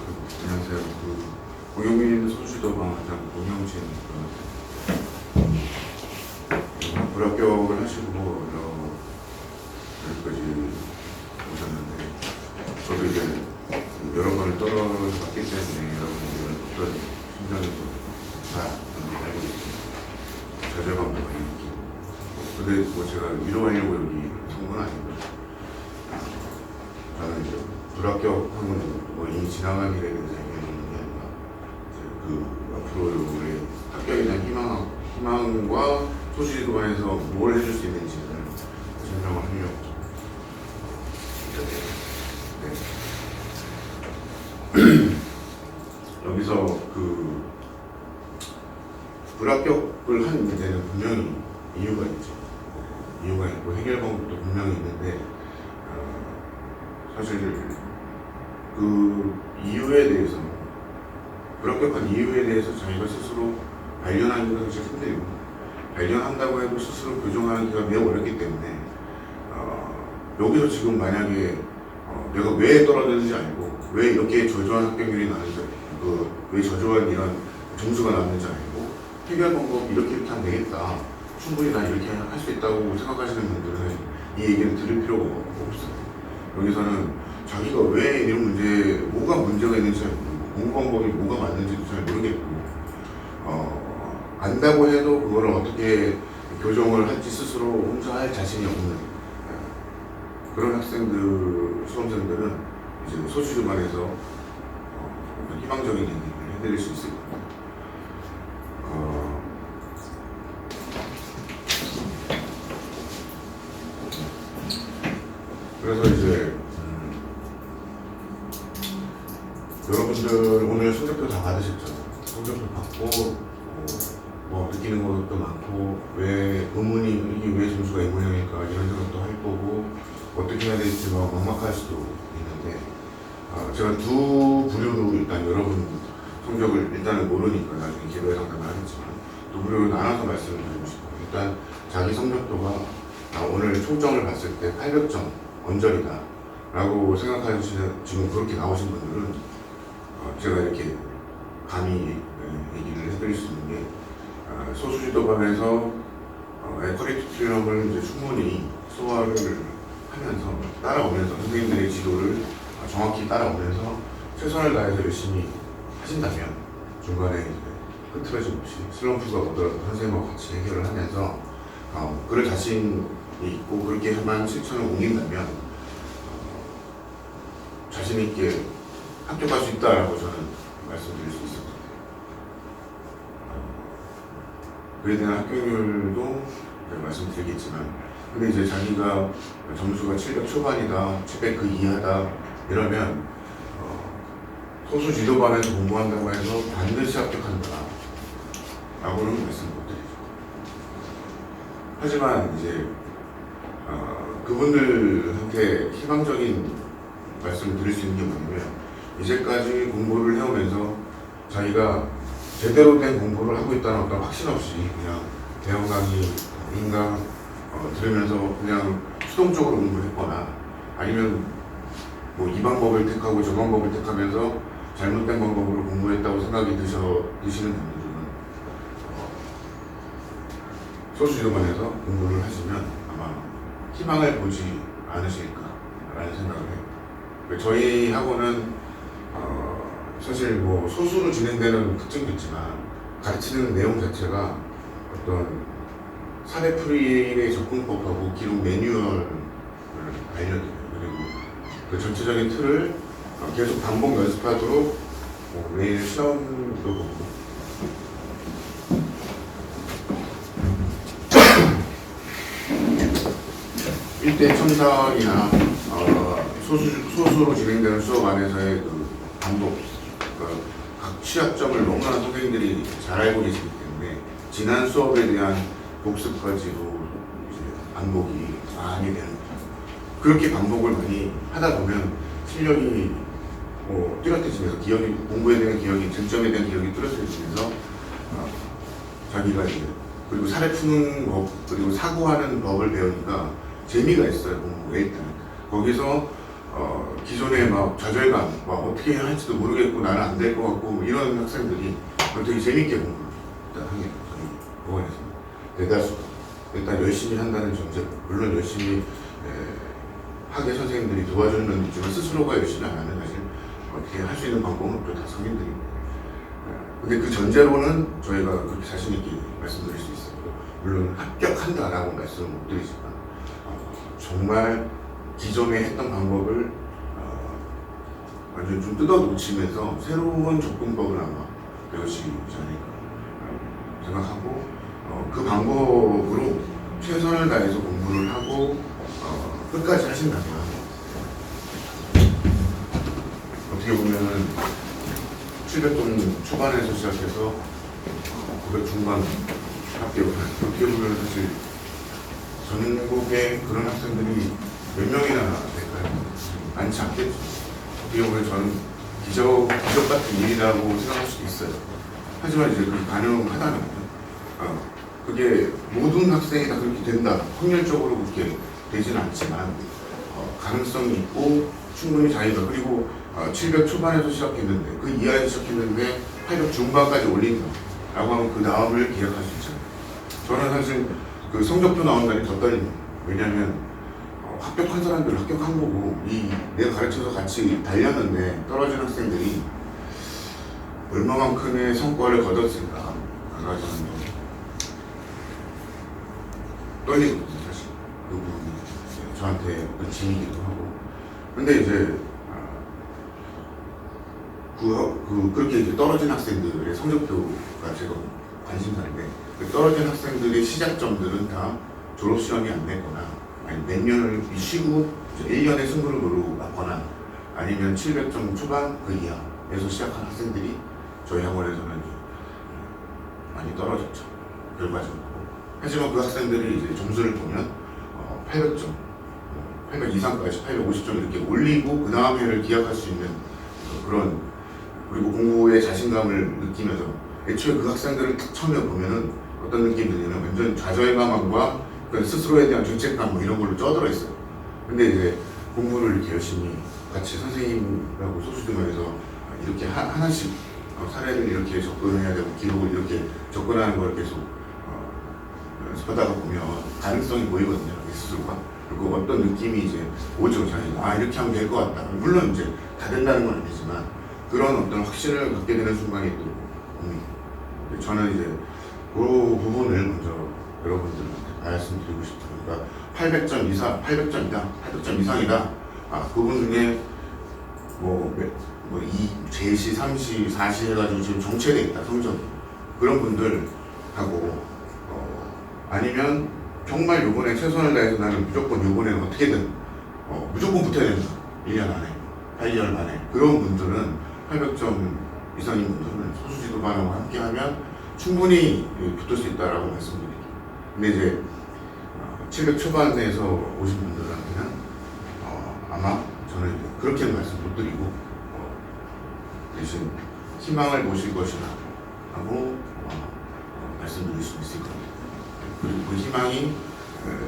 안녕하세요. 공영민 소수도방장 공영진입니다. 불합격을 하시고 여기까지 오셨는데, 저도 이제 여러 번을 떨어졌기 때문에 여러분들은 어떤 심정인지 다 알고 있습니다. 좌절감도 많이 느끼고, 근데 뭐 제가 위로하려고 여기 온 건 아니고, 저는 이제 불합격하면 뭐 이미 지나간 일에 대해서 얘기하는 게 아니라, 앞으로 우리 합격에 대한 희망과 소수지도반에서 뭘 해줄 수 있는지를 설명을 하려고. 네. 여기서 불합격을 한 문제는 분명히 이유가 있죠. 이유가 있고 해결 방법도 분명히 있는데, 사실 이유에 대해서, 불합격한 이유에 대해서 자기가 스스로 발견하는 것은 사실 힘들고, 발견한다고 해도 스스로 교정하기가 매우 어렵기 때문에, 여기서 지금 만약에 내가 왜 떨어졌는지 알고, 왜 이렇게 저조한 합격률이 나는지 알고, 왜 저조한 이런 점수가 나는지 알고, 해결 방법 이렇게 하면 되겠다, 충분히 난 이렇게 할 수 있다고 생각하시는 분들은 이 얘기를 들을 필요가 없어요. 여기서는 자기가 왜 이런 뭐가 문제가 있는지 잘 모르고, 공부 방법이 뭐가 맞는지도 잘 모르겠고, 안다고 해도 그거를 어떻게 교정을 할지 스스로 혼자 할 자신이 없는 그런 학생들, 수험생들은 이제 소수지도반에서 희망적인 얘기를 해드릴 수 있을 겁니다. 그래서 이제 여러분들 오늘 성적표 다 받으셨죠? 성적표 받고 뭐 느끼는 것도 많고, 왜 이게 왜 점수가 이 모양일까 이런 생각도 할 거고, 어떻게 해야 될지 막막할 수도 있는데, 제가 두 부류로 일단 여러분 성적을 일단은 모르니까 나중에 개별 상담을 하겠지만 두 부류로 나눠서 말씀을 드리고 싶어요. 일단 자기 성적표가 오늘 총점을 봤을 때 800점 언저리다 라고 생각하시는, 지금 그렇게 나오신 분들은 제가 이렇게 감히 얘기를 해드릴 수 있는 게, 소수지도반에서 커리큘럼을 이제 충분히 소화를 하면서 따라오면서, 선생님들의 지도를 정확히 따라오면서 최선을 다해서 열심히 하신다면, 중간에 이제 흐트러짐 없이 슬럼프가 오더라도 선생님과 같이 해결을 하면서 그럴 자신이 있고 그렇게만 실천을 옮긴다면 자신 있게 합격할 수 있다라고 저는 말씀드릴 수 있을 것 같아요. 그에 대한 합격률도 말씀드리겠지만, 근데 이제 자기가 점수가 700 초반이다, 700 그 이하다 이러면 소수 지도반에서 공부한다고 해서 반드시 합격한다 라고는 말씀 못 드리죠. 하지만 이제 그분들한테 희망적인 말씀을 드릴 수 있는 게 뭐냐면, 이제까지 공부를 해오면서 자기가 제대로 된 공부를 하고 있다는 어떤 확신 없이 그냥 대형 강의, 인강 들으면서 그냥 수동적으로 공부했거나, 아니면 뭐 이 방법을 택하고 저 방법을 택하면서 잘못된 방법으로 공부했다고 생각이 드시는 분들은 소수지도반에서 공부를 하시면 아마 희망을 보지 않으실까라는 생각을 해요. 저희 학원은 사실 뭐 소수로 진행되는 특징도 있지만, 가르치는 내용 자체가 어떤 사례풀이의 접근법하고 기록 매뉴얼을 알려드려요. 그리고 그 전체적인 틀을 계속 반복 연습하도록 매일 시험도 보고, 일대 첨삭이나 소수로 진행되는 수업 안에서의 반복, 각 취약점을 너무나 선생님들이 잘 알고 계시기 때문에 지난 수업에 대한 복습까지도 이제 반복이 많이 되는 거죠. 그렇게 반복을 많이 하다 보면 실력이 뚜렷해지면서, 공부에 대한 기억이, 쟁점에 대한 기억이 뚜렷해지면서 자기가 이제, 그리고 사례 푸는 법, 그리고 사고하는 법을 배우니까 재미가 있어요, 공부에. 일단 거기서 기존에 막 좌절감, 막 어떻게 할지도 모르겠고 나는 안 될 것 같고 뭐 이런 학생들이 되게 재밌게 공부를 일단 하게 저희 보건에서 대다수가 일단 열심히 한다는 전제, 물론 열심히 하게 선생님들이 도와주는 면도 있지만 스스로가 열심히 안 하면 사실 어떻게 할 수 있는 방법은 또 다 성인들입니다. 근데 그 전제로는 저희가 그렇게 자신 있게 말씀드릴 수 있어요. 물론 합격한다라고 말씀을 못 드리지만 정말 기존에 했던 방법을 완전 좀 뜯어놓치면서 새로운 접근법을 아마 배우시지 않을까 생각하고 그 방법으로 최선을 다해서 공부를 하고 끝까지 하신다면 어떻게 보면은 700점 초반에서 시작해서 900 중반 합격, 어떻게 보면 사실 전국에 그런 학생들이 몇 명이나 될까요? 많지 않겠죠. 어떻게 보면 저는 기적 같은 일이라고 생각할 수도 있어요. 하지만 이제 그게 가능하다는 거죠. 그게 모든 학생이 다 그렇게 된다, 확률적으로 그렇게 되지는 않지만 가능성이 있고 충분히 자기가, 그리고 700 초반에서 시작했는데 그 이하에서 시작했는데 800 중반까지 올린다 라고 하면 그 다음을 기약할 수 있잖아요. 저는 사실 그 성적표 나온 날이 더 떨립니다. 왜냐하면 합격한 사람들 합격한 거고 내가 가르쳐서 같이 달렸는데 떨어진 학생들이 얼마만큼의 성과를 거뒀을까 그가 저는 떨리거든요. 사실 그 부분이 저한테 짐이기도 하고. 근데 이제 그렇게 이제 떨어진 학생들의 성적표가 제가 관심사인데 그 떨어진 학생들의 시작점들은 다 졸업시험이 안 됐거나 아니 몇 년을 쉬고 1년의 승부를 노리고 맞거나 아니면 700점 초반 그 이하에서 시작한 학생들이 저희 학원에서는 많이 떨어졌죠. 결과적으로. 하지만 그 학생들이 이제 점수를 보면 800점, 800 이상까지 850점 이렇게 올리고 그 다음 해를 기약할 수 있는 그런, 그리고 공부에 자신감을 느끼면서 애초에 그 학생들을 딱 처음에 보면은 어떤 느낌이 드냐면 완전 좌절감과 스스로에 대한 죄책감 뭐 이런 걸로 쪄들어 있어요. 근데 이제 공부를 이렇게 열심히 같이 선생님하고 소수점에서 이렇게 하나씩 사례를 이렇게 접근해야 되고 기록을 이렇게 접근하는 걸 계속 연습하다가 보면 가능성이 보이거든요. 스스로가. 그리고 어떤 느낌이 이제 오죠. 자기가 이렇게 하면 될 것 같다. 물론 이제 다 된다는 건 아니지만 그런 어떤 확신을 갖게 되는 순간이 또 옵니다. 저는 이제 그 부분을 먼저 여러분들한테 말씀드리고 싶어요. 그러니까 800점 이상, 800점이다, 800점 이상이다. 그 분 중에 제시, 3시, 4시 해가지고 지금 정체돼 있다, 성적이. 그런 분들하고 아니면 정말 요번에 최선을 다해서 나는 무조건 요번에는 어떻게든 무조건 붙어야 된다. 1년 안에, 8개월 만에. 그런 분들은 800점 이상인 분들은 소수지도반하고 함께하면 충분히 붙을 수 있다라고 말씀드릴게요. 근데 이제 700 초반에서 오신 분들한테는 아마 저는 그렇게는 말씀 못 드리고 대신 희망을 모실 것이다 하고 말씀드릴 수 있을 겁니다. 그리고 그 희망이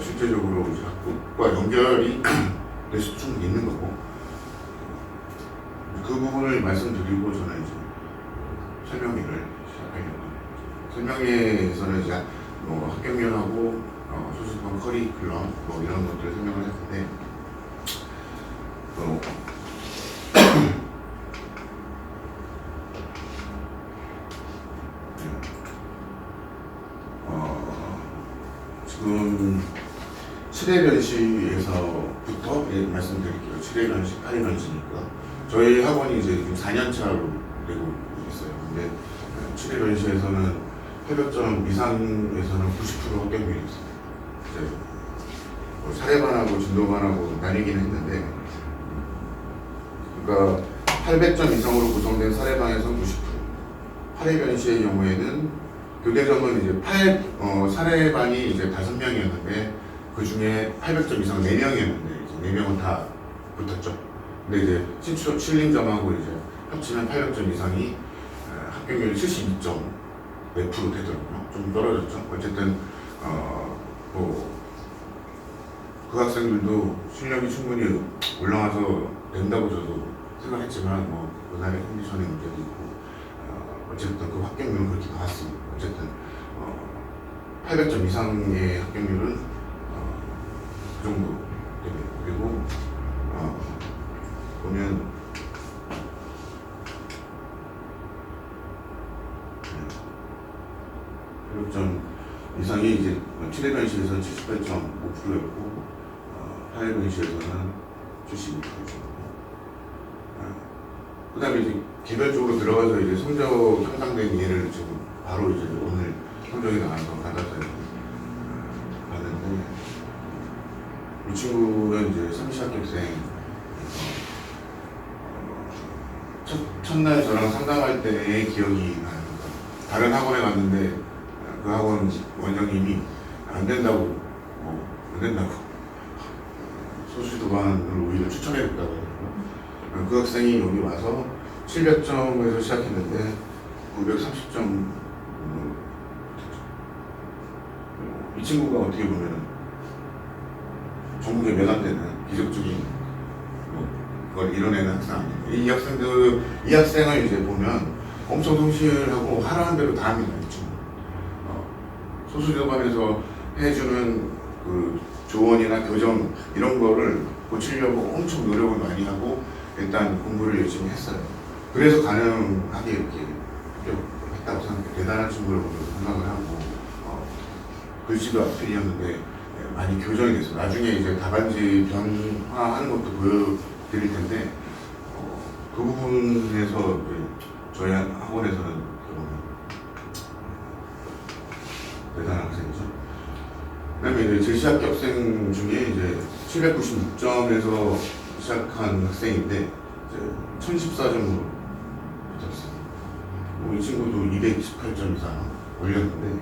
실제적으로 이제 학국과 연결이 될 수 충분히 있는 거고, 그 부분을 말씀드리고 저는 이제 설명회를 시작하려고 합니다. 설명회에서는 이제 학경연하고 소수점 커리큘럼 이런 것들을 설명을 할 텐데 지금 7회 변시에서부터 말씀드릴게요. 7회 변시, 8회 변시니까 저희 학원이 이제 지금 4년 차로 되고 있어요. 근데 7회 변시에서는 800점 이상에서는 90% 합격률이 있습니다. 사례반하고 진도반하고 나뉘긴 했는데, 그러니까 800점 이상으로 구성된 사례반에서는 90%, 8회 변시의 경우에는 교대점은 이제 사례반이 이제 5명이었는데 그 중에 800점 이상 4명이었는데 이제 4명은 다 붙었죠. 근데 이제 신림점하고 이제 합치면 800점 이상이 합격률이 72점 몇 프로 되더라고요. 좀 떨어졌죠. 어쨌든 그 학생들도 실력이 충분히 올라와서 된다고 저도 생각했지만 그날의 컨디션의 문제도 있고 어쨌든 그 합격률은 그렇게 나왔습니다. 어쨌든 800점 이상의 합격률은 그 정도 됩니다. 그리고 보면 800점 이상이 이제 7회변시에서는 78.5%였고 8회변시에서는 72%였고 그 다음에 이제 개별적으로 들어가서 이제 성적 향상된 예를 지금 바로 이제 오늘 성적이 나와서 받았어요. 봤는데 이 친구는 이제 30학년생 첫날 저랑 상담할 때의 기억이 나요. 다른 학원에 갔는데 그 학원 원장님이 안 된다고 소수도반을 오히려 추천해줬다고 해요. 그 학생이 여기 와서 700점에서 시작했는데 930점. 이 친구가 어떻게 보면 전국에 매각되는 기적적인 그걸 이뤄내는 학생 아니에요. 이 학생을 이제 보면 엄청 성실하고 하라는 대로 다 합니다. 이 친구. 소수교반에서 해주는 그 조언이나 교정 이런 거를 고치려고 엄청 노력을 많이 하고 일단 공부를 열심히 했어요. 그래서 가능하게 이렇게 했다고 생각해요. 대단한 친구라고 생각을 하고 글씨도 앞편이었는데 많이 교정이 됐어요. 나중에 이제 답안지 변화하는 것도 보여드릴 텐데 그 부분에서 저희 학원에서는 대단한 학생이죠. 그 다음에 이제 제시 합격생 중에 이제 796점에서 시작한 학생인데 이제 1014점으로 붙었어요. 이 친구도 228점 이상 올렸는데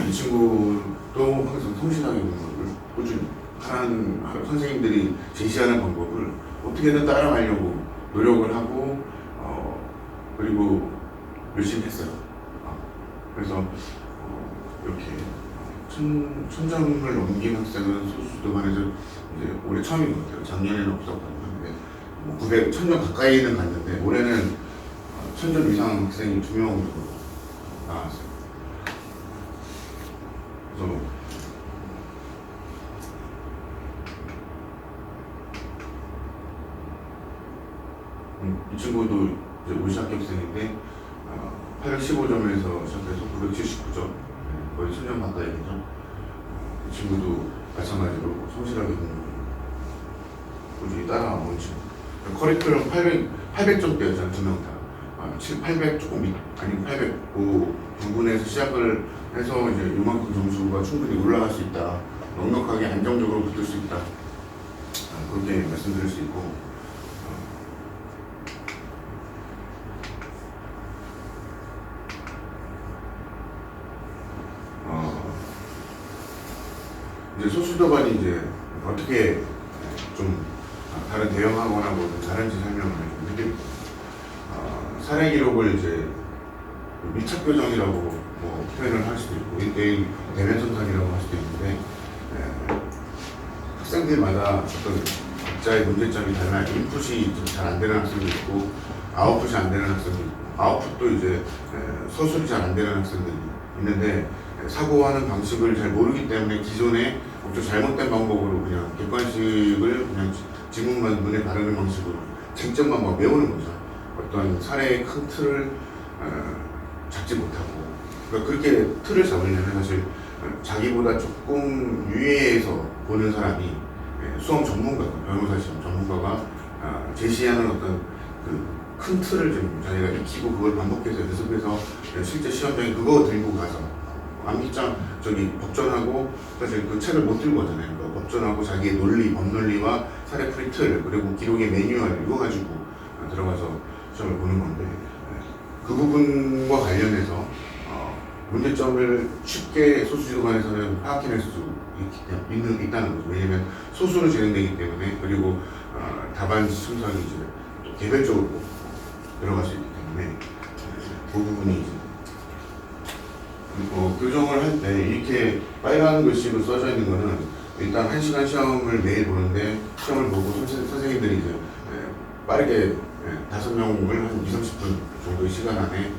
이 친구도 항상 성실하게 공부를 꾸준히 하는 선생님들이 제시하는 방법을 어떻게든 따라가려고 노력을 하고 그리고 열심히 했어요. 그래서 이렇게 1000점을 넘긴 학생은 소수도반에서 이제 올해 처음인 것 같아요. 작년에는 없었거든요. 1000점 가까이는 갔는데 올해는 1000점 이상 학생이 2명 정도 나왔어요. 그래서 이 친구도 이제 올 합격생인데 815점에서 시작해서 979점, 거의 1000점 가까이 되죠. 이 친구도 마찬가지로 성실하게 공부를 꾸준히 따라온 친구. 커리큘럼 800점대였잖아요, 두 명 다. 800 조금 아니고 800 그 부분에서 시작을 해서 이제 요만큼 점수가 충분히 올라갈 수 있다. 넉넉하게 안정적으로 붙을 수 있다. 그렇게 말씀드릴 수 있고. 이제 소수도반이 이제 어떻게 좀 다른 대형 학원하고 다른지 설명을 좀 해드릴게요. 사례 기록을 이제 밀착 교정이라고 표현을 할 수도 있고 1대1 대면 선상이라고 할 수도 있는데 학생들마다 어떤 각자의 문제점이 달라요. 인풋이 잘 안 되는 학생도 있고 아웃풋이 안 되는 학생도 있고 아웃풋도 이제 서술이 잘 안 되는 학생들이 있는데 사고하는 방식을 잘 모르기 때문에 기존에 좀 잘못된 방법으로 그냥 객관식을 그냥 지문만 눈에 바르는 방식으로 쟁점만 막 외우는 거죠. 어떤 사례의 큰 틀을 잡지 못하고 그러니까 그렇게 틀을 잡으려면 사실 자기보다 조금 유예해서 보는 사람이 수험 전문가, 변호사 시험 전문가가 제시하는 어떤 그 큰 틀을 좀 자기가 익히고 그걸 반복해서 연습해서 실제 시험장에 그거 들고 가서 암기장 법전하고 사실 그 책을 못 들고 가잖아요. 그러니까 법전하고 자기의 논리, 법논리와 사례 풀이 틀 그리고 기록의 매뉴얼 이거 가지고 들어가서 시험을 보는 건데 그 부분과 관련해서 문제점을 쉽게 소수지도반에서는 파악해낼 수 있다는 거죠. 왜냐면 소수로 진행되기 때문에 그리고 답안지 첨삭이 이제 또 개별적으로 들어갈 수 있기 때문에 그 부분이 이제 교정을 할 때 이렇게 빨간 글씨로 써져 있는 거는 일단 1시간 시험을 매일 보는데 시험을 보고 선생님들이 이제 빠르게 5명을 한 20-30분 정도의 시간 안에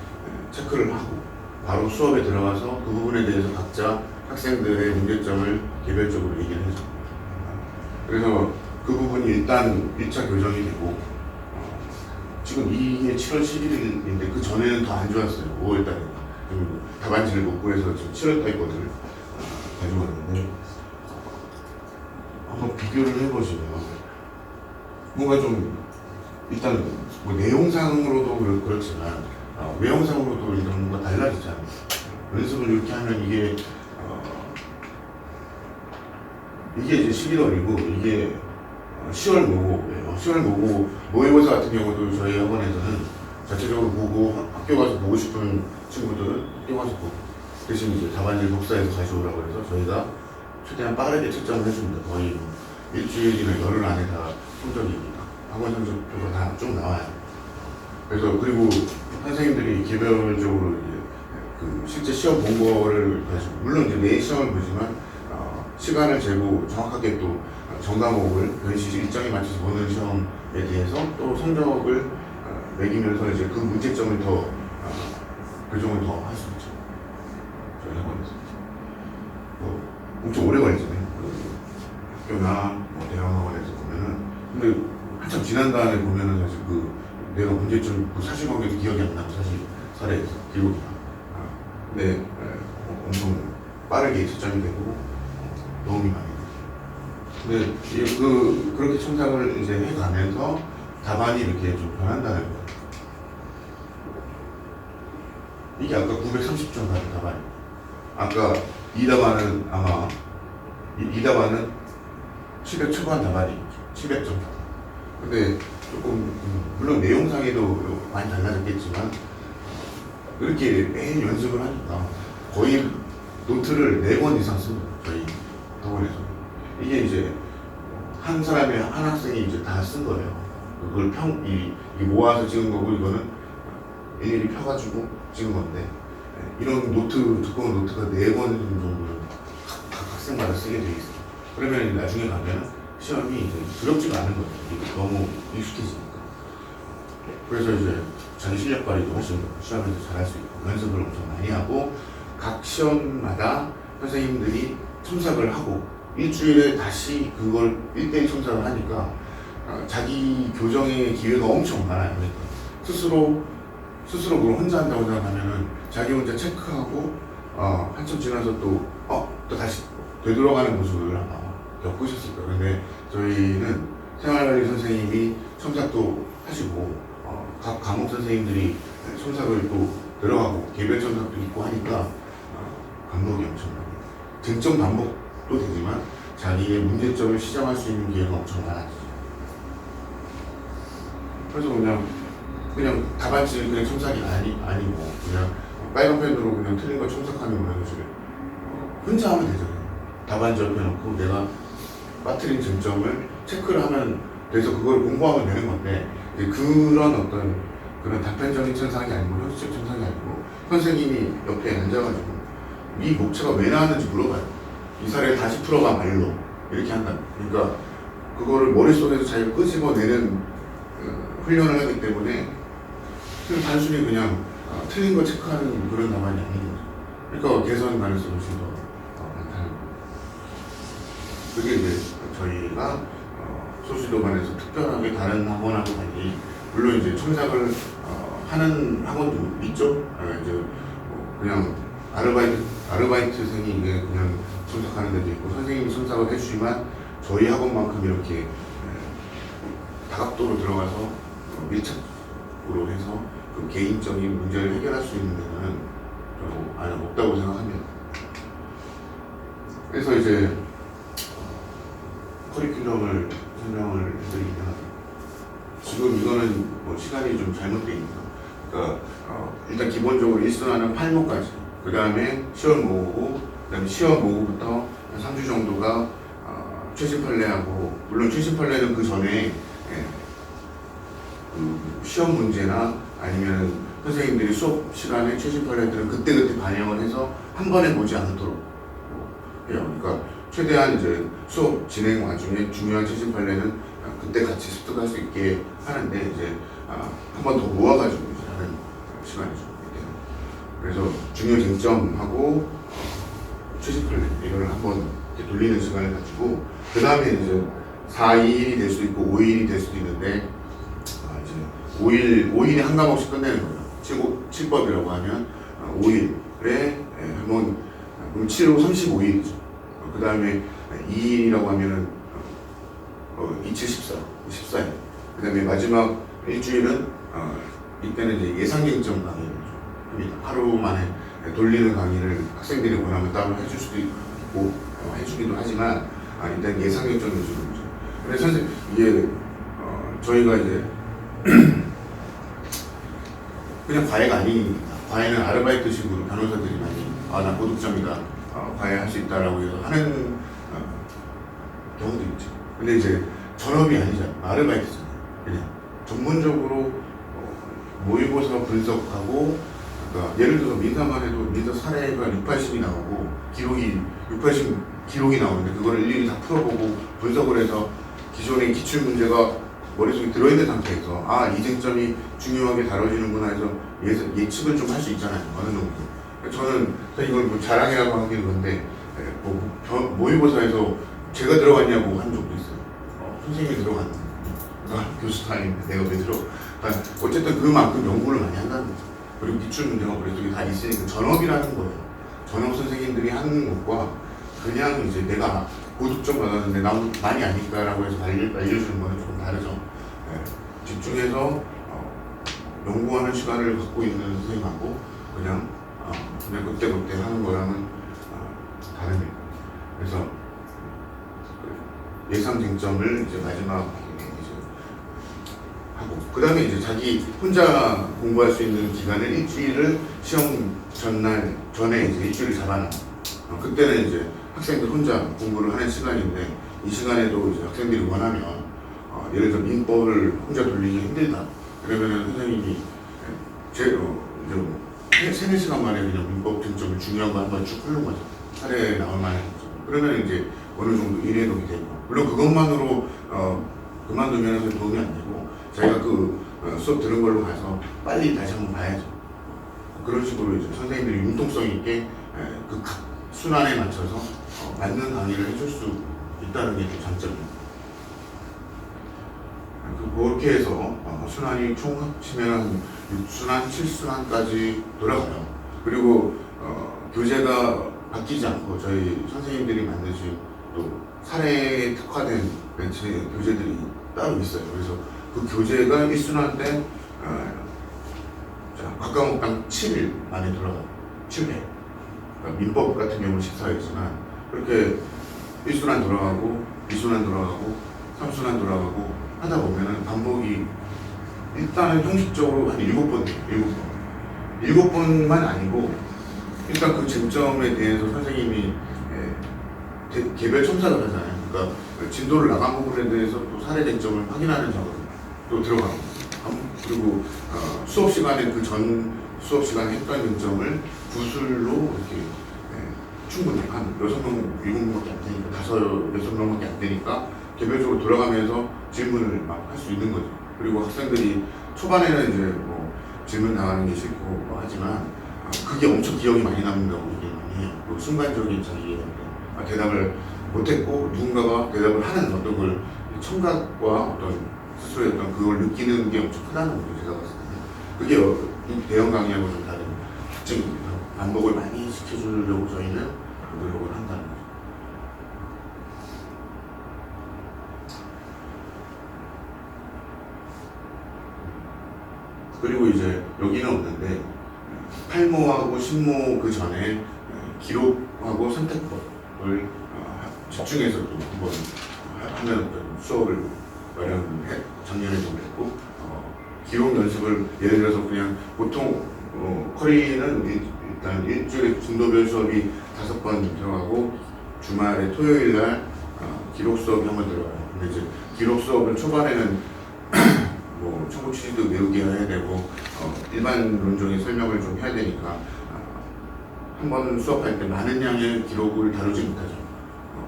체크를 하고 바로 수업에 들어가서 그 부분에 대해서 각자 학생들의 문제점을 개별적으로 얘기를 해줘. 그래서 그 부분이 일단 1차 교정이 되고 지금 이게 7월 11일인데 그 전에는 더 안 좋았어요. 5월달에 답안지를 못 구해서 지금 7월달 거를 가지고 왔는데 한번 비교를 해보시면 뭔가 좀 일단 뭐 내용상으로도 그렇지만 외형상으로도 이런 뭔가 달라지잖아요. 연습을 이렇게 하면 이게 이제 11월이고 이게 10월 모고예요. 10월 모의고사 같은 경우도 저희 학원에서는 자체적으로 보고 학교 가서 보고 싶은 친구들은 학교 가서 보고 대신 이제 답안지를 복사해서 가져오라고 해서 저희가 최대한 빠르게 채점을 해줍니다. 거의 일주일이나 열흘 안에 다 성적이 학원 성적표가 다 쭉 나와요. 그래서 그리고 선생님들이 개별적으로 이제 그 실제 시험 본 거를 가지고 물론 이제 매일 시험을 보지만 시간을 재고 정확하게 또 정답목을 변시 일정에 맞춰서 보는 시험에 대해서 또 성적을 매기면서 이제 그 문제점을 더 교정을 더 할 수 있죠. 저희 학원에서 엄청 오래 걸리잖아요. 그 학교나 뭐 대학학원에서 보면은 근데 한참 지난 다음에 보면은 사실 그 내가 문제점 그 사실관계도 기억이 안 나고 사실 사례에서 기록이 근데 엄청 빠르게 채점이 되고 도움이 많이 돼요. 근데 이제 그렇게 첨삭을 이제 해가면서 답안이 이렇게 좀 변한다는 거예요. 이게 아까 930점 가는 답안이에요. 아까 이 답안은 아마 이 답안은 700 초반 답안이죠. 700점. 근데 조금 물론 내용상에도 많이 달라졌겠지만 이렇게 매일 연습을 하니까 거의 노트를 4권 이상 씁니다. 저희 학원에서. 이게 이제 한 사람이 한 학생이 이제 다 쓴 거예요. 그걸 이 모아서 찍은 거고 이거는 일일이 펴가지고 찍은 건데 이런 두꺼운 노트가 4권 정도를 각 학생마다 쓰게 돼 있어요. 그러면 나중에 가면 시험이 이제 두렵지가 않은 거예요. 이게 너무 익숙해지니까. 그래서 이제 자기 실력 발휘도 훨씬 시험에서 잘할 수 있고 연습을 엄청 많이 하고 각 시험마다 선생님들이 첨삭을 하고 일주일에 다시 그걸 1대1 첨삭을 하니까 자기 교정의 기회가 엄청 많아요. 그러니까 스스로 그걸 혼자 한다고 생각하면은 자기 혼자 체크하고 한참 지나서 또 다시 되돌아가는 모습을 겪으셨을 거예요. 근데 저희는 생활관리 선생님이 첨삭도 하시고 각 과목 선생님들이 첨삭을 또 들어가고 개별 첨삭도 있고 하니까 반복이 엄청나요. 쟁점 반복도 되지만 자기의 문제점을 시정할 수 있는 기회가 엄청 많아지죠. 그래서 그냥 답안지 그냥 첨삭이 아니고 그냥 빨간 펜으로 그냥 틀린 거 첨삭하는 거는 사실 혼자 하면 되잖아요. 답안지 옆에 놓고 내가 빠뜨린 쟁점을 체크를 하면 돼서 그걸 공부하면 되는 건데 그런 어떤 그런 단편적인 첨삭이 아니고 형식적 첨삭이 아니고 선생님이 옆에 앉아가지고 이 목차가 왜 나왔는지 물어봐요. 이 사례를 다시 풀어봐 말로 이렇게 한다. 그러니까 그거를 머릿속에서 자기가 끄집어내는 훈련을 하기 때문에 단순히 그냥 틀린 거 체크하는 그런 답안이 아닌 거죠. 그러니까 개선 가능성이 훨씬 더 많다는 거예요. 그게 이제 저희가 소수도반에서 특별하게 다른 학원하고 달리 물론 이제 첨삭을 하는 학원도 있죠. 이제 그냥 아르바이트생이 그냥 첨삭하는 데도 있고 선생님이 첨삭을 해주지만 저희 학원만큼 이렇게 다각도로 들어가서 밀착으로 해서 그 개인적인 문제를 해결할 수 있는 데는 아예 없다고 생각합니다. 그래서 이제 커리큘럼을 설명을 해드리면 지금 이거는 뭐 시간이 좀 잘못되어 있니다. 그러니까 일단 기본적으로 1순환은 8모까지 그 다음에 시험 모으고 그 다음에 시험 모으고부터 한 3주 정도가 최신 판례하고 물론 최신 판례는 그 전에 그 시험 문제나 아니면 선생님들이 수업 시간에 최신 판례들은 그때그때 반영을 해서 한 번에 보지 않도록 해요. 그러니까 최대한 이제 수업 진행 와중에 중요한 채식 판례는 그때 같이 습득할 수 있게 하는데 이제 한 번 더 모아가지고 이제 하는 시간이죠. 그래서 중요 쟁점하고 채식 판례 이걸 한번 돌리는 시간을 가지고 그 다음에 이제 4일이 될 수도 있고 5일이 될 수도 있는데 이제 5일에 한 과목씩 끝내는 거예요. 7법이라고 하면 5일에 한번 그럼 7호 35일이죠. 그 다음에 2일이라고 하면은 27, 14일. 그 다음에 마지막 일주일은 이때는 이제 예상 쟁점 강의를 합니다. 하루 만에 돌리는 강의를 학생들이 원하면 따로 해줄 수도 있고 해주기도 하지만 일단 예상 쟁점 위주로 이제. 그래서 선생님 이게 저희가 이제 그냥 과외가 아닙니다. 과외는 아르바이트식으로 변호사들이 많이 나 고득점이다 과외 할 수 있다라고 해서 하는 경우도 있죠. 근데 이제 전업이 아니잖아요. 아르바이트잖아요. 그냥 전문적으로 모의고사 분석하고 그러니까 예를 들어서 민사만 해도 민사 사례가 680이 나오고 기록이 680 기록이 나오는데 그거를 일일이 다 풀어보고 분석을 해서 기존의 기출 문제가 머릿속에 들어있는 상태에서 이 쟁점이 중요하게 다뤄지는구나 해서 예측을 좀 할 수 있잖아요. 어느 정도. 저는 이걸 뭐 자랑이라고 하기는 건데 모의고사에서 제가 들어갔냐고 한 적도 있어요. 선생님이 들어갔는데 교수 타임인데 내가 왜 들어? 어쨌든 그만큼 연구를 많이 한다는 거죠. 그리고 기출 문제가 머릿속에 다 있으니까 전업이라는 거예요. 전업 선생님들이 하는 것과 그냥 이제 내가 고득점 받았는데 난 많이 아니까라고 해서 알려주는 거는 조금 다르죠. 집중해서 연구하는 시간을 갖고 있는 선생님하고 그냥 그때 하는 거랑은 다릅니다. 그래서 예상 쟁점을 이제 마지막에 이제 하고 그 다음에 이제 자기 혼자 공부할 수 있는 기간을 일주일을 시험 전에 이제 일주일을 잡아놔. 그때는 이제 학생들 혼자 공부를 하는 시간인데 이 시간에도 이제 학생들이 원하면 예를 들어 민법을 혼자 돌리기 힘들다. 그러면은 선생님이 이제 3-4시간 만에 그냥 민법 쟁점을 중요한 거 한번 쭉 푸는 거죠. 사례 나올 만한 거죠. 그러면 이제 어느 정도 일회독이 되고 물론 그것만으로 그만두면 도움이 안 되고 자기가 그 수업 들은 걸로 가서 빨리 다시 한번 봐야죠. 그런 식으로 이제 선생님들이 융통성 있게 그 각 순환에 맞춰서 맞는 강의를 해줄 수 있다는 게 장점입니다. 그렇게 해서 순환이 총 합치면 한 6순환, 7순환까지 돌아가요. 그리고 교재가 바뀌지 않고 저희 선생님들이 만드신 또 사례에 특화된 교재들이 따로 있어요. 그래서 그 교재가 1순환 때 각 과목당 7일 만에 돌아가요. 7회. 그러니까 민법 같은 경우는 14회지만 그렇게 1순환 돌아가고 2순환 돌아가고 3순환 돌아가고 하다 보면은 반복이 일단은 형식적으로 한 7번 돼요. 7번만 아니고 일단 그 쟁점에 대해서 선생님이 개별 첨삭을 하잖아요. 그러니까 진도를 나간 부분에 대해서 또 사례 쟁점을 확인하는 작업이 또 들어가고 그리고 수업 시간에 그 전 수업 시간에 했던 쟁점을 구술로 이렇게 충분히 한 6명, 7명밖에 안 되니까 6명밖에 안 되니까 개별적으로 돌아가면서 질문을 막 할 수 있는 거죠. 그리고 학생들이 초반에는 이제 뭐 질문 나가는 게 싫고 뭐 하지만 그게 엄청 기억이 많이 남는다고 얘기를 많이 해요. 그 순간적인 자기 대답을 못했고 누군가가 대답을 하는 어떤 걸 청각과 어떤 스스로의 어떤 그걸 느끼는 게 엄청 크다는 거죠. 제가 봤을 때는 그게 대형 강의하고 좀 다른 특징입니다. 반복을 많이 시켜주려고 저희는 노력을 한다는 거죠. 그리고 이제 여기는 없는데 8모하고 10모 그 전에 기록하고 선택법을 집중해서 또 한번 하는 수업을 작년에 좀 했고 기록 연습을 예를 들어서 그냥 보통 커리는 일단 일주일에 중도별 수업이 5번 들어가고 주말에 토요일날 기록 수업이 한번 들어가요. 근데 이제 기록 수업은 초반에는 뭐 청구 취지도 외우게 해야 되고 일반론적인 설명을 좀 해야 되니까 한 번 수업할 때 많은 양의 기록을 다루지 못하죠.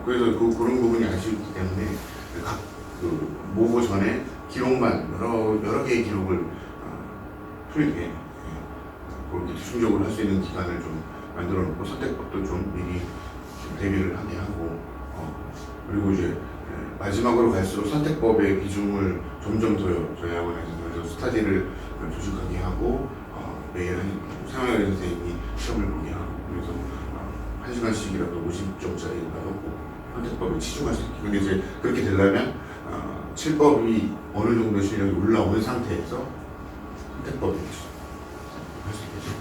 그래서 그런 부분이 아쉽기 때문에 각 모고 전에 기록만 여러 개의 기록을 풀게 그렇게 집중적으로 할 수 있는 기간을 좀 만들어 놓고 선택법도 좀 미리 대비를 하게 하고 그리고 이제 마지막으로 갈수록 선택법의 비중을 점점 더 저희 학원에서 스타디를 조직하게 하고 매일 생활의 선생님이 시험을 보게 하고 그래서 1시간씩이라도 50점짜리가 하고 선택법에 치중할 수 있게. 근데 이제 그렇게 되려면 7법이 어느 정도 실력이 올라온 상태에서 선택법이 할 수 있겠죠.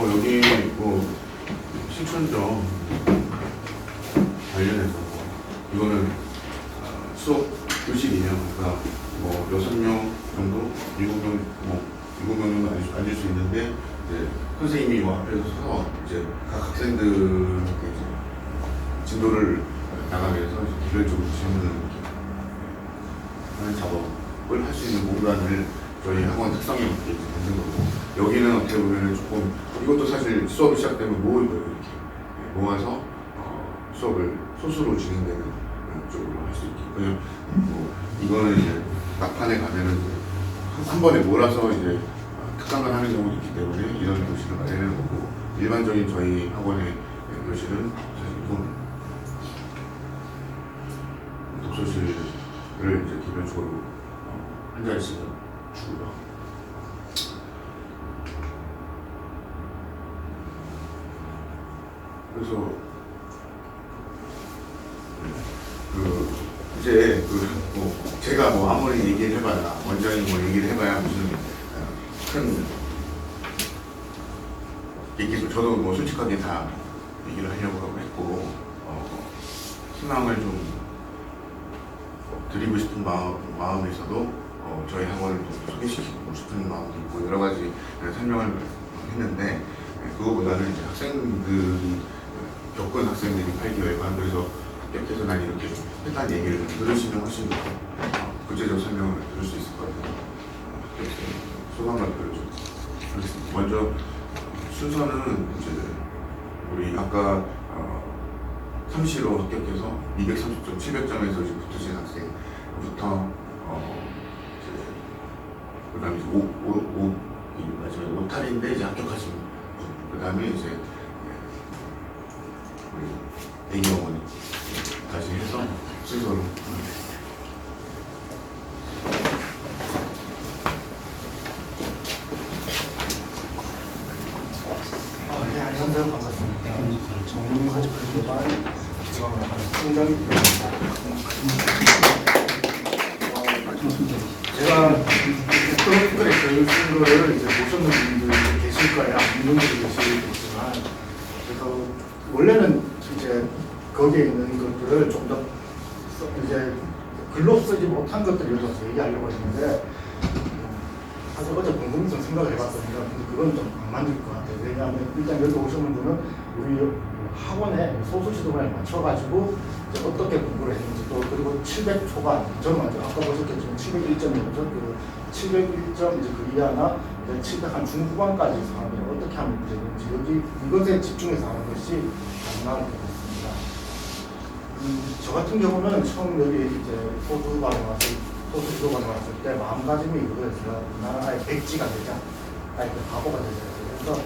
여기 신천점 관련해서 이거는 수업 교실이에요. 그러니까 6명 정도, 7명 정도 앉을 수 있는데 이제 선생님이 앞에서 서서 이제 각 학생들한테 이제 진도를 나가면서 개별적으로 질문을 하는 작업을 할 수 있는 공간을 저희 학원 특성에 맞게 만든 거고, 여기는 어떻게 보면 조금 이것도 사실 수업이 시작되면 모을 거예요. 이렇게 모아서 수업을 소수로 진행되는 쪽으로 할 수 있게. 그냥 이거는 이제 막판에 가면은 한 번에 몰아서 이제 특강을 하는 경우도 있기 때문에 이런 교실을 마련하는 거고, 일반적인 저희 학원의 교실은 사실 이건 독서실을 이제 기본적으로 한 자리씩 주고요. 그래서 이제 제가 아무리 얘기를 해봐야, 원장이 얘기를 해봐야 무슨 큰 얘기도, 저도 솔직하게 다 얘기를 하려고 했고 희망을 좀 드리고 싶은 마음에서도 저희 학원을 소개시키고 싶은 마음도 있고 여러 가지 설명을 했는데, 그거보다는 이제 학생들이 겪은 학생들이 8개월간 그래서 합격해서 난 이렇게 했다는 얘기를 들으시면 훨씬 더 구체적 설명을 들을 수 있을 것 같아요. 소감 발표를 좀 하겠습니다. 먼저 순서는 이제 우리 아까 3시로 합격해서 230점, 700점에서 이제 붙으신 학생부터 그 다음에 마지막에 오탈인데 이제 합격하신 분, 그 다음에 이제 우리 애기 어머니 다시 해서 순서로 네, 안녕하세요. 반갑습니다. 정문가족교반 총장입니다. 제가 프로그램 교육을 이제 보셨는 분들이 계실 거예요. 없는 분들이 계시겠지만, 그래서 원래는 이제 거기에 있는 것들을 좀 더 이제 글로 쓰지 못한 것들을 여기서 얘기하려고 했는데, 사실 어제 궁금해서 생각을 해봤습니다. 근데 그건 좀 안 맞을 것 같아요. 왜냐하면 일단 여기 오신 분들은 우리 학원에 소수 지도반에 맞춰가지고 이제 어떻게 공부를 했는지, 또 그리고 700 초반, 저는 아까 보셨겠지만 701점이었죠. 그 701점 이제 그 이하나 이제 700 한 중후반까지 사람들이 어떻게 하면 문제인지 여기 이것에 집중해서 하는 것이 가능할 것 같습니다. 저 같은 경우는 처음 여기 이제 소수 지도반에 왔을 때 마음가짐이 이거였어요. 나는 아예 백지가 되자, 아예 바보가 되자. 그래서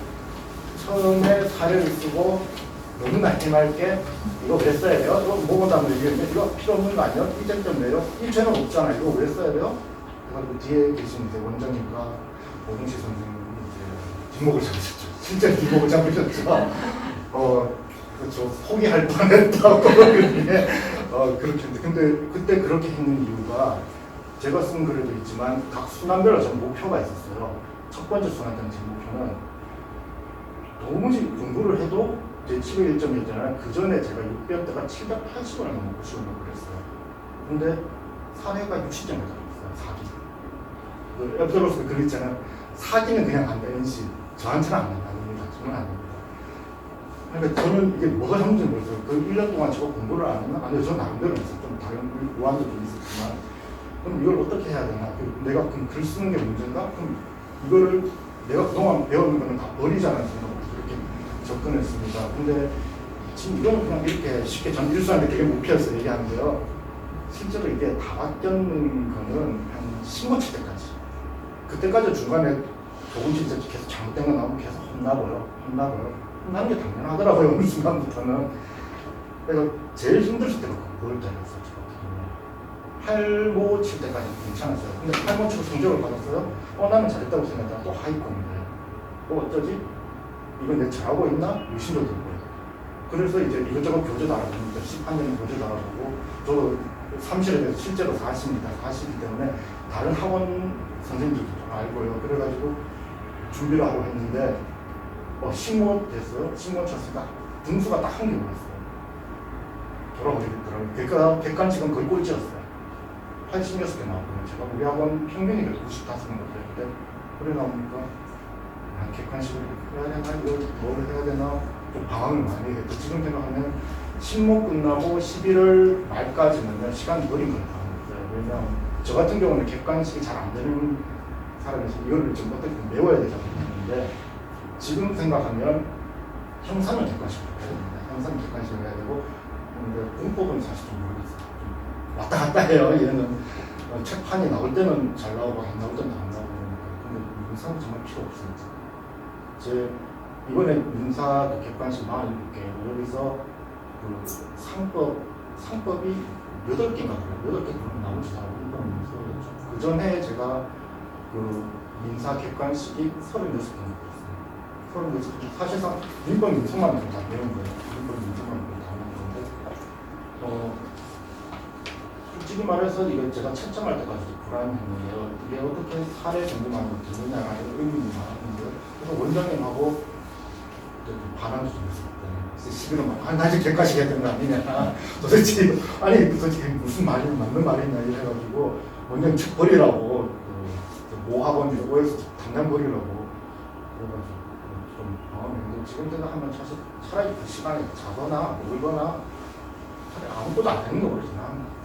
처음에 사례를 쓰고 너무나 해맑게 이거 왜 써야 돼요? 이거 뭐보다는 얘기했는데 이거 필요 없는 거 아니에요? 1점점 내요? 1점은 없잖아요. 이거 왜 써야 돼요? 그리고 뒤에 계신 이제 원장님과 오동시 선생님이 이제 뒷목을 잡으셨죠. 진짜 뒷목을 잡으셨죠. 그렇죠. 포기할 뻔했다고 그렇게 근데 그때 그렇게 했는 이유가 제가 쓴 글에도 있지만 각 순환별로 전 목표가 있었어요. 첫 번째 순환단 제 목표는 도무지 공부를 해도 제 701점이었잖아요. 그 전에 제가 600대가 780을 넘고 시험을 그랬어요. 근데 사례가 60점을 잡았어요. 사기. 옆으로서 글 있잖아요. 사기는 그냥 안 되는 시. 저한테는 안 됩니다. 저는 안 됩니다. 그러니까 저는 이게 뭐가 잘못인지 모르겠어요. 그 1년 동안 제가 공부를 안 했나? 아니요, 저 나름대로 했어요. 좀 다른 우한도 좀 있었지만. 그럼 이걸 어떻게 해야 되나? 내가 그럼 글 쓰는 게 문제인가? 그럼 이거를 내가 그동안 배우는 거는 다 버리자는 생각으로 그렇게 접근했습니다. 근데 지금 이거는 그냥 이렇게 쉽게 전 일수한테 되게 못 피해서 얘기하는데요. 실제로 이게 다 바뀌는 거는 한 15초 때까지. 그때까지 중간에 조금씩 이제 계속 잘못된 거 나오면 계속 혼나고요. 혼나는 게 당연하더라고요. 어느 순간부터는. 그래서 제일 힘들을 때가 그걸 때였어요. 8, 5, 7 때까지 괜찮았어요. 근데 8, 5, 7 성적을 받았어요. 나는 잘했다고 생각했다가 또 하위권인데 또 어쩌지? 이건 내가 잘하고 있나? 의심도 들고요. 그래서 이제 이것저것 교재도 알아봅니다. 10학년 교재도 알아보고 저도 사무실에 대해서 실제로 40이기 때문에 다른 학원 선생님들도 좀 알고요. 그래가지고 준비를 하고 했는데 신고 됐어요. 신고 쳤으니까 등수가 딱 한 개 올랐어요. 돌아버리겠더라고요. 그러니까 객관식은 거의 꼴찌였어요. 86개 나왔거든요. 제가 우리 학원 평균이 95명 됐는데 그래 나오니까 객관식을 해야 되나? 이걸 뭘 해야 되나? 좀 방황을 많이 했죠. 지금 생각하면 신목 끝나고 11월 말까지는 시간이 버린 걸 당했어요. 왜냐하면 저 같은 경우는 객관식이 잘 안 되는 사람이서 이거를 좀 어떻게 메워야 되지 않는데 지금 생각하면 형사는 객관식을 해야 됩니다. 형사는 객관식을 해야 되고 근데 공법은 사실 좀 모르겠어요. 좀 왔다 갔다 해요. 얘는 책판이 나올 때는 잘 나오고 안 나올 때는 안 나오고 근데 문사는 정말 필요 없습니다. 제 이번에 문사도 객관식 47개 여기서 그 상법이 8개인가 그래요. 8개 그러면 나머지 다 문서였죠. 그 전에 제가 그 민사 객관식이 36개 그런데 사실상 민법 민서만 다 배운 거예요. 민법 민서만 다 배운 건데 솔직히 말해서 이거 제가 채점할 때까지도 불안했는데요. 이게 어떻게 사례 정도만 듣느냐라는 의문이 많았는데요. 그래서 원장님하고 반항도 좀 했었거든요. 11월 나 지금 객관식 해야 되는 거 아니냐. 도대체 무슨 말이 맞는 말이냐 이래가지고 원장님 책 버리라고 모학원 OS 당장 버리라고 그래가지고 좀 당황했는데 지금 생각하면 사실 차라리 그 시간에 자거나 놀거나 차라리 아무것도 안 하는 거 버리지나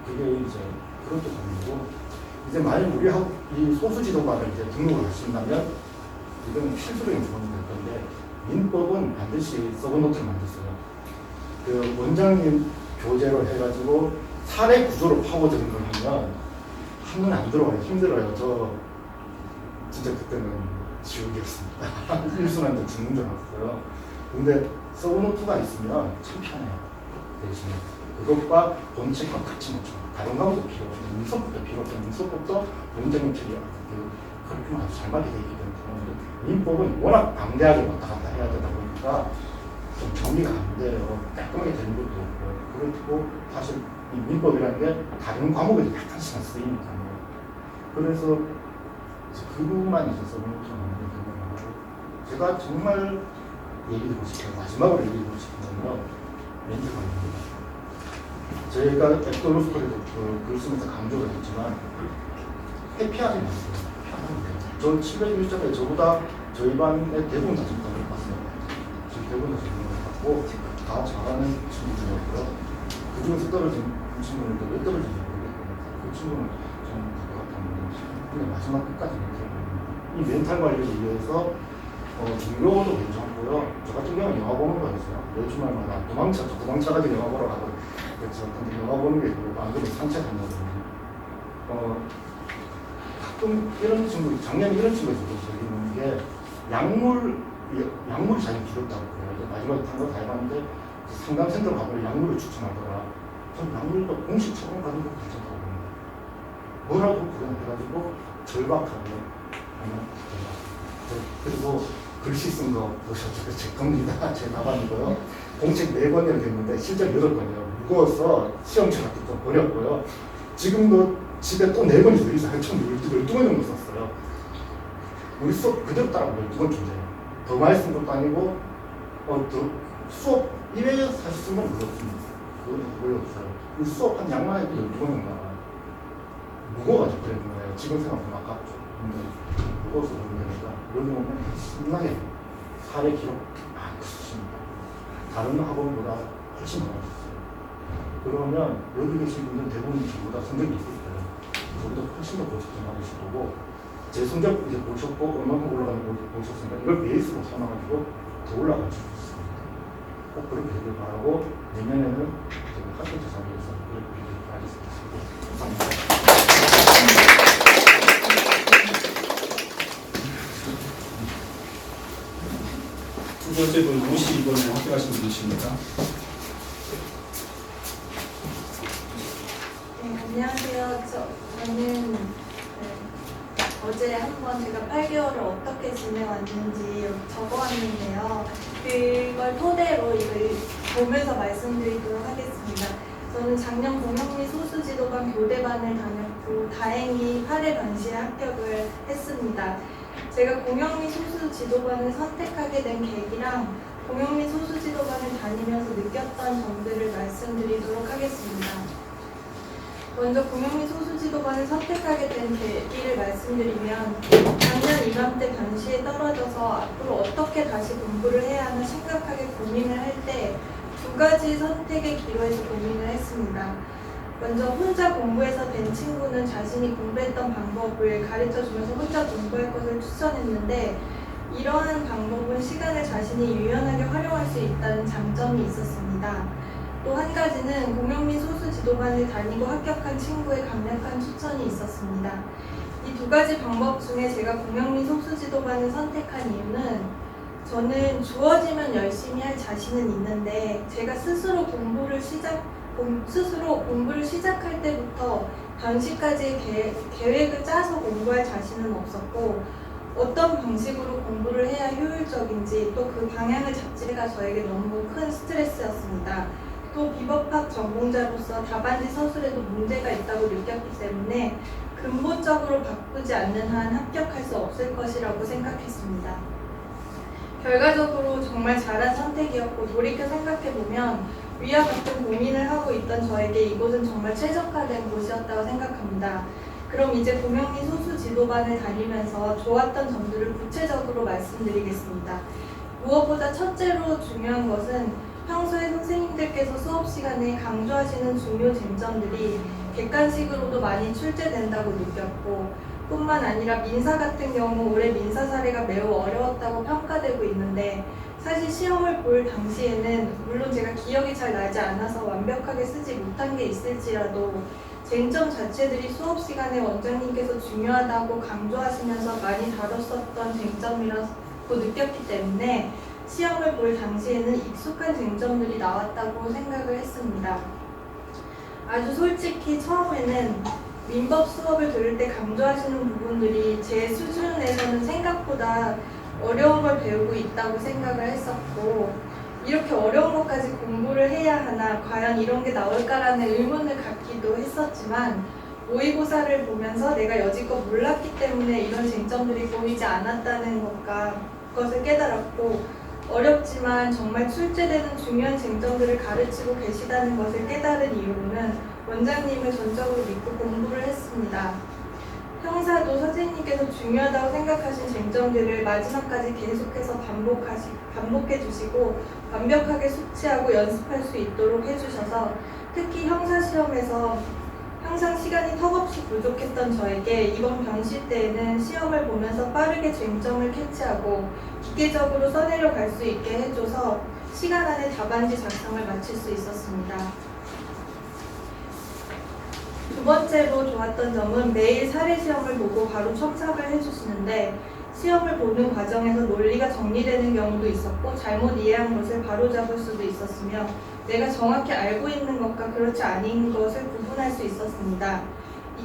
그게 이제 그것도 고민이고 이제 만약 우리 이 소수 지도관을 이제 등록을 하신다면 이건 필수적인 조건이 될 건데 민법은 반드시 서브노트를 만들었어요. 그 원장님 교재로 해가지고 사례 구조로 파고드는 걸 하면 한눈에 안 들어와요. 힘들어요. 저 진짜 그때는 지옥이었습니다. 일순환도 죽는 줄 알았어요. 근데 서브노트가 있으면 참 편해요. 대신에 그것과 본책과 같이 놓죠. 다른 과목도 필요 없어요. 민서법도 필요 없어요. 민서법도 원장님 책이 그렇게 아주 잘 맞게 되어 있기 때문에 민법은 워낙 방대하게 왔다 갔다 해야 되다 보니까 좀 정리가 안 돼요. 깔끔하게 되는 것도 없고요. 그렇고 사실 이 민법이라는 게 다른 과목에도 약간씩은 쓰이니까요. 그래서 그 부분만 있어서 서브노트를 만들게 되고 제가 정말 얘기드리고 싶어요. 마지막으로 얘기드리고 싶은 건요. 멘트 관리입니다. 저희가 앱돌로스토리도 글 쓰면서 강조를 했지만 회피하지 마세요. 전 701점에 저보다 저희 반의 대부분 다 정답을 봤어요. 지금 대부분 다 정답을 봤고 다 잘하는 친구들이었고요. 그 중에서 떨어진 친구는 왜 떨어진지 모르겠거든요. 그 친구는 저는 다 같았는데 근데 마지막 끝까지 이 멘탈 관리를 위해서 중교도 괜찮고요. 저 같은 경우는 영화 보는 거였어요. 매주말마다 도망쳐가지고 영화 보러 가고 그렇죠. 근데 영화 보는 게 안 그래도 산책한다거든요. 가끔 이런 친구, 작년에 이런 친구에서도 들리는 게 약물이 자기 두렵다고 그래요. 마지막에 탄 거 다 해봤는데 상담센터 가면 약물을 추천하더라. 전 약물도 공식 처방 받는 거 괜찮다고 봅니다. 뭐라도 불안해가지고 절박하고 그리고 글씨 쓴 거 보셨죠? 제 겁니다. 제 가방이고요. 공책 4권이나 됐는데 실제 8권이에요. 무거워서 시험지 같은 거 버렸고요. 지금도 집에 또 4권이 더 있어요. 총 12권 정도 썼어요. 우리 수업 그대로 따라가고 12권 존재해요. 더 많이 쓴 것도 아니고 수업 1회에 사실 쓴 건 그렇습니다. 그건 거의 없어요. 우리 수업 한 양만 해도 12권인가 무거워가지고 그랬는 거예요. 지금 생각하면 아깝죠. 근데 무거워서 그런 거니까 여기 오면 신나게 8회 기록 많으십니다. 다른 학원보다 훨씬 많으셨어요. 그러면 여기 계신 분들은 대부분 저보다 성적이 있을 거예요. 저보다 훨씬 더 고집좀 많으실 거고, 제 성적 이제 보셨고 얼마큼 올라가는 걸 보셨으니까 이걸 베이스로 삼아가지고 더 올라갈 수 있습니다. 꼭 그렇게 되길 바라고 내년에는 학교 재산위에서 그렇게 되길 바라겠습니다. 감사합니다. 두 번째 분 52번에 합격하신 분이십니다. 네, 안녕하세요. 저는 어제 한번 제가 8개월을 어떻게 지내왔는지 여기 적어왔는데요. 그걸 토대로 이걸 보면서 말씀드리도록 하겠습니다. 저는 작년 공영미 소수지도반 교대반을 다녔고 다행히 8회 반시에 합격을 했습니다. 제가 공영미 소수지도반을 선택하게 된 계기랑 공영미 소수지도반을 다니면서 느꼈던 점들을 말씀드리도록 하겠습니다. 먼저 공영미 소수지도반을 선택하게 된 계기를 말씀드리면 작년 이맘때 반시에 떨어져서 앞으로 어떻게 다시 공부를 해야 하나 심각하게 고민을 할 때 두 가지 선택의 기로에서 고민을 했습니다. 먼저 혼자 공부해서 된 친구는 자신이 공부했던 방법을 가르쳐주면서 혼자 공부할 것을 추천했는데 이러한 방법은 시간을 자신이 유연하게 활용할 수 있다는 장점이 있었습니다. 또 한 가지는 공영미 소수지도반을 다니고 합격한 친구의 강력한 추천이 있었습니다. 이 두 가지 방법 중에 제가 공영미 소수지도반을 선택한 이유는 저는 주어지면 열심히 할 자신은 있는데 제가 스스로 공부를 시작할 때부터 단시까지 계획을 짜서 공부할 자신은 없었고 어떤 방식으로 공부를 해야 효율적인지 또 그 방향을 잡지가 저에게 너무 큰 스트레스였습니다. 또 비법학 전공자로서 답안지 서술에도 문제가 있다고 느꼈기 때문에 근본적으로 바꾸지 않는 한 합격할 수 없을 것이라고 생각했습니다. 결과적으로 정말 잘한 선택이었고 돌이켜 생각해보면 위와 같은 고민을 하고 있던 저에게 이곳은 정말 최적화된 곳이었다고 생각합니다. 그럼 이제 공영미 소수지도반을 다니면서 좋았던 점들을 구체적으로 말씀드리겠습니다. 무엇보다 첫째로 중요한 것은 평소에 선생님들께서 수업 시간에 강조하시는 중요 쟁점들이 객관식으로도 많이 출제된다고 느꼈고 뿐만 아니라 민사 같은 경우 올해 민사 사례가 매우 어려웠다고 평가되고 있는데 사실 시험을 볼 당시에는 물론 제가 기억이 잘 나지 않아서 완벽하게 쓰지 못한 게 있을지라도 쟁점 자체들이 수업 시간에 원장님께서 중요하다고 강조하시면서 많이 다뤘었던 쟁점이라고 느꼈기 때문에 시험을 볼 당시에는 익숙한 쟁점들이 나왔다고 생각을 했습니다. 아주 솔직히 처음에는 민법 수업을 들을 때 강조하시는 부분들이 제 수준에서는 생각보다 어려운 걸 배우고 있다고 생각을 했었고 이렇게 어려운 것까지 공부를 해야 하나 과연 이런 게 나올까라는 의문을 갖기도 했었지만 모의고사를 보면서 내가 여지껏 몰랐기 때문에 이런 쟁점들이 보이지 않았다는 것을 깨달았고 어렵지만 정말 출제되는 중요한 쟁점들을 가르치고 계시다는 것을 깨달은 이유로는 원장님을 전적으로 믿고 공부를 했습니다. 형사도 선생님께서 중요하다고 생각하신 쟁점들을 마지막까지 계속해서 반복해 주시고 완벽하게 숙지하고 연습할 수 있도록 해주셔서 특히 형사 시험에서 항상 시간이 턱없이 부족했던 저에게 이번 변시 때에는 시험을 보면서 빠르게 쟁점을 캐치하고 기계적으로 써내려갈 수 있게 해줘서 시간 안에 답안지 작성을 마칠 수 있었습니다. 두 번째로 좋았던 점은 매일 사례 시험을 보고 바로 첨삭을 해주시는데 시험을 보는 과정에서 논리가 정리되는 경우도 있었고 잘못 이해한 것을 바로잡을 수도 있었으며 내가 정확히 알고 있는 것과 그렇지 않은 것을 구분할 수 있었습니다.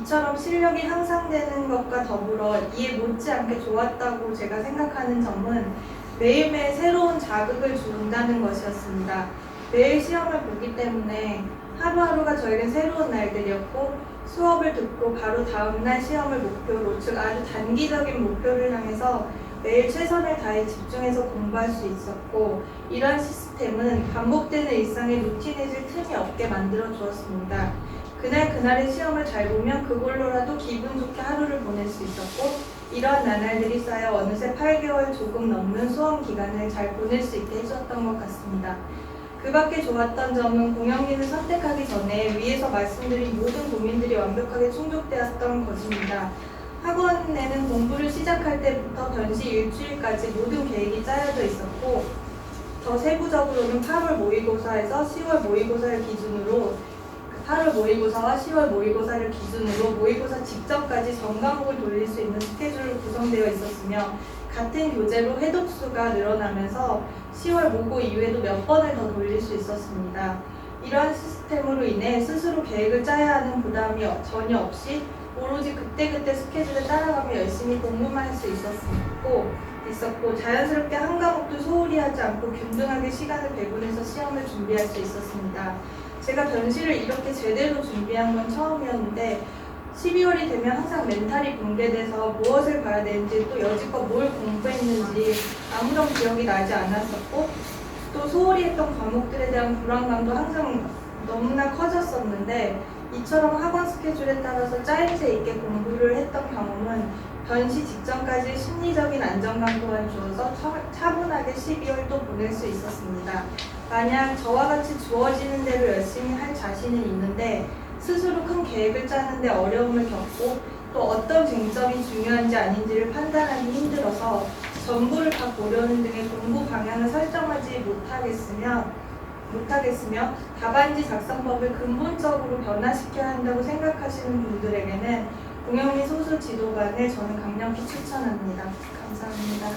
이처럼 실력이 향상되는 것과 더불어 이에 못지않게 좋았다고 제가 생각하는 점은 매일매일 새로운 자극을 준다는 것이었습니다. 매일 시험을 보기 때문에 하루하루가 저에겐 새로운 날들이었고 수업을 듣고 바로 다음날 시험을 목표로 즉 아주 단기적인 목표를 향해서 매일 최선을 다해 집중해서 공부할 수 있었고 이러한 시스템은 반복되는 일상에 루틴해질 틈이 없게 만들어 주었습니다. 그날의 시험을 잘 보면 그걸로라도 기분 좋게 하루를 보낼 수 있었고 이러한 나날들이 쌓여 어느새 8개월 조금 넘는 수험 기간을 잘 보낼 수 있게 해주었던 것 같습니다. 그 밖에 좋았던 점은 공영리를 선택하기 전에 위에서 말씀드린 모든 고민들이 완벽하게 충족되었던 것입니다. 학원에는 공부를 시작할 때부터 변시 일주일까지 모든 계획이 짜여져 있었고, 더 세부적으로는 8월 모의고사에서 10월 모의고사를 기준으로 8월 모의고사와 10월 모의고사를 기준으로 모의고사 직전까지 전 과목을 돌릴 수 있는 스케줄로 구성되어 있었으며, 같은 교재로 회독수가 늘어나면서 10월 모고 이후에도 몇 번을 더 돌릴 수 있었습니다. 이러한 시스템으로 인해 스스로 계획을 짜야 하는 부담이 전혀 없이 오로지 그때그때 스케줄에 따라가며 열심히 공부만 할 수 있었고 자연스럽게 한 과목도 소홀히 하지 않고 균등하게 시간을 배분해서 시험을 준비할 수 있었습니다. 제가 변시를 이렇게 제대로 준비한 건 처음이었는데 12월이 되면 항상 멘탈이 붕괴돼서 무엇을 봐야 되는지 또 여지껏 뭘 공부했는지 아무런 기억이 나지 않았었고, 또 소홀히 했던 과목들에 대한 불안감도 항상 너무나 커졌었는데, 이처럼 학원 스케줄에 따라서 짜임새 있게 공부를 했던 경험은 변시 직전까지 심리적인 안정감 또한 주어서 차분하게 12월도 보낼 수 있었습니다. 만약 저와 같이 주어지는 대로 열심히 할 자신은 있는데 스스로 큰 계획을 짜는데 어려움을 겪고 또 어떤 쟁점이 중요한지 아닌지를 판단하기 힘들어서 전부를 다 고려하는 등의 공부 방향을 설정하지 못하겠으며 답안지 작성법을 근본적으로 변화시켜야 한다고 생각하시는 분들에게는 공영리 소수 지도반을 저는 강력히 추천합니다. 감사합니다.